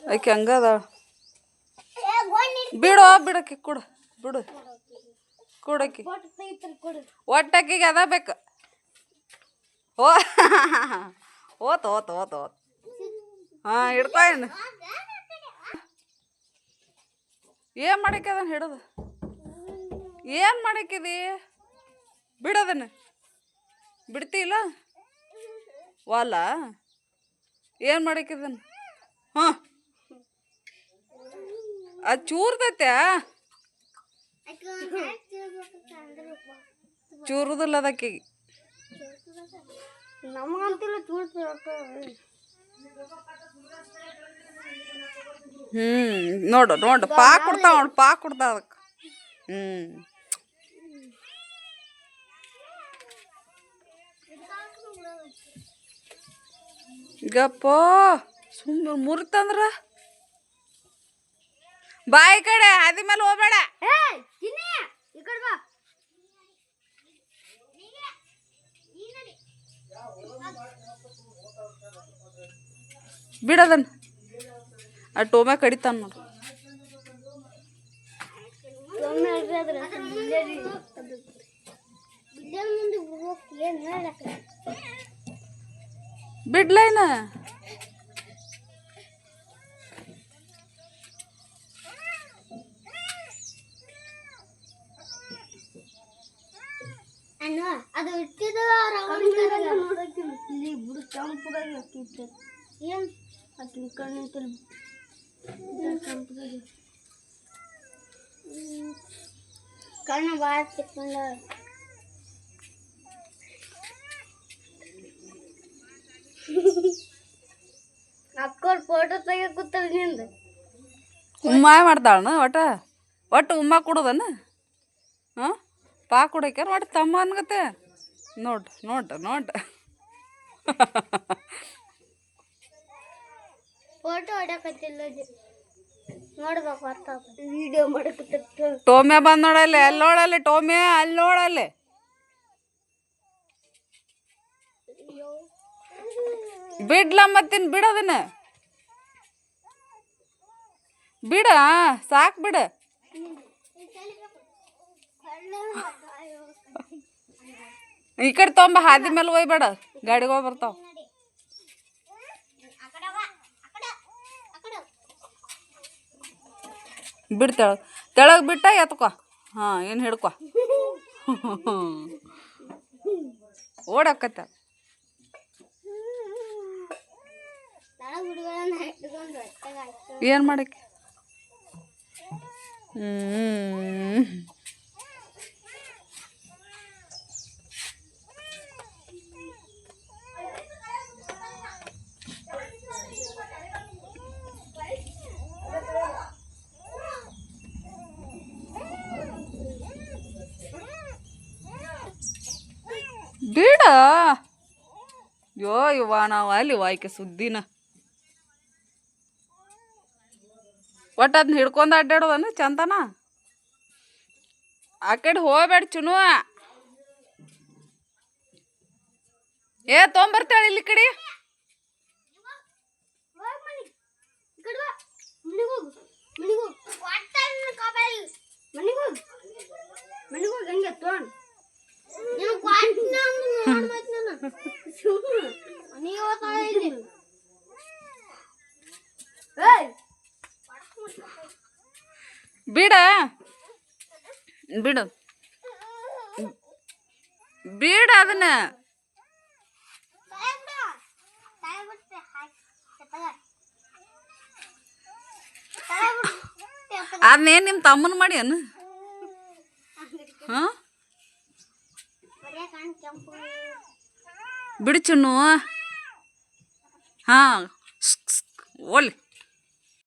ಆಕೆ ಹಂಗದ ಬಿಡು ಬಿಡಕ್ಕೆ ಕೊಡು ಬಿಡು ಕೊಡಕ್ಕೆ ಒಟ್ಟಕ್ಕಿಗೆ ಅದ ಬೇಕು ಓ ಓತ್ ಓತ್ ಓತ್ ಓತ್ ಹಾಂ ಹಿಡ್ಕೊ ಏನು ಏನು ಮಾಡಕ್ಕೆ ಅದನ್ನು ಹಿಡೋದು ಏನು ಮಾಡಕ್ಕಿದಿ ಬಿಡೋದನ್ನು ಬಿಡ್ತಿಲ್ಲ ವಾಲ ಏನು ಮಾಡಕ್ಕಿದನ್ನು ಹಾಂ ಅದು ಚೂರ್ದೈತೆ ಚೂರುದಿಲ್ಲ ಅದಕ್ಕೆ ನೋಡು ನೋಡು ಪಾ ಕೊಡ್ತಾವ ಅವ್ನು ಪಾ ಕೊಡ್ತಾವ ಅದಕ್ಕೆ ಗಪ್ಪ ಸುಮ್ಮನೆ ಮುರಿತಂದ್ರ ಬಾಯಿ ಕಡೆ ಅದಿ ಮೇಲೆ ಹೋಗ್ಬೇಡ ಬಿಡದನ್ ಆ ಟೋಮ್ಯಾ ಕಡಿತಾನ ನೋಡು ಬಿಡ್ಲೈನ ಅದು ಇಟ್ಟಿದ ಬಿಡು ಕೆಂಪುದಾಗಿ ಏನು ಅದು ಕೆಂಪುದಾಗಿ ಕಣ್ಣು ಭಾಳ ತಿಕ್ಕೊಂಡ ಅಕ್ಕೋರ್ ಫೋಟೋ ತೆಗೆ ಕೂತಲ್ ನಿಂದ ಉಮ್ಮ ಮಾಡ್ತಾಳನ ಒಟ್ಟು ಉಮ್ಮ ಕೊಡೋದನ ಹಾಂ ಪಾ ಕೊಡಕ್ಯಾರ ಒಟ್ಟು ತಮ್ಮ ಅನ್ಗತ್ತೆ ನೋಡು ನೋಡು ನೋಡು ಫೋಟೋ ಹೊಡಕತ್ತಿಲ್ಲ ನೋಡ್ಬೇಕು ಅರ್ಥ ವಿಡಿಯೋ ಮಾಡಕತ್ತ ಟೋಮ್ಯಾ ಬಂದು ನೋಡಲ್ಲಿ ಅಲ್ಲಿ ನೋಡಲ್ಲಿ ಟೋಮ್ಯಾ ಅಲ್ಲಿ ನೋಡಲ್ಲಿ ಬಿಡ್ಲ ಮತ್ತಿನ್ ಬಿಡೋದನ್ನ ಬಿಡ ಸಾಕು ಬಿಡ ಈ ಕಡೆ ತೊಂಬ ಹಾದಿ ಮೇಲೆ ಒಯ್ಬೇಡ ಗಾಡಿಗೆ ಹೋಗಿ ಬರ್ತಾವ ಬಿಡ್ತಾಳ ತೆಳಗೆ ಬಿಟ್ಟ ಎತ್ಕೊ ಹಾಂ ಏನು ಹಿಡ್ಕೊ ಓಡಾಕತ್ತ ಏನು ಮಾಡಕ್ಕೆ ಬಿಡ ಯೋ ಇವ ನಾವು ಅಲ್ಲಿ ವಾಯ್ಕೆ ಸುದ್ದಿನ ಒಟ್ಟು ಅದನ್ನ ಹಿಡ್ಕೊಂಡು ಅಡ್ಡಾಡೋದನ ಚಂದನ ಆ ಕಡೆ ಹೋಗ್ಬೇಡ ಚುನು ಏ ತೊಂಬರ್ತಾಳೆ ಇಲ್ಲಿ ಕಡೆ ಬಿಡ ಬಿಡು ಬಿಡ ಅದನ್ನ ಅದನ್ನೇನು ನಿಮ್ಮ ತಮ್ಮನ ಮಾಡಿ ಅನ್ನು ಹಾಂ ಬಿಡು ಚುನ್ನು ಹಾಂ ಓಲಿ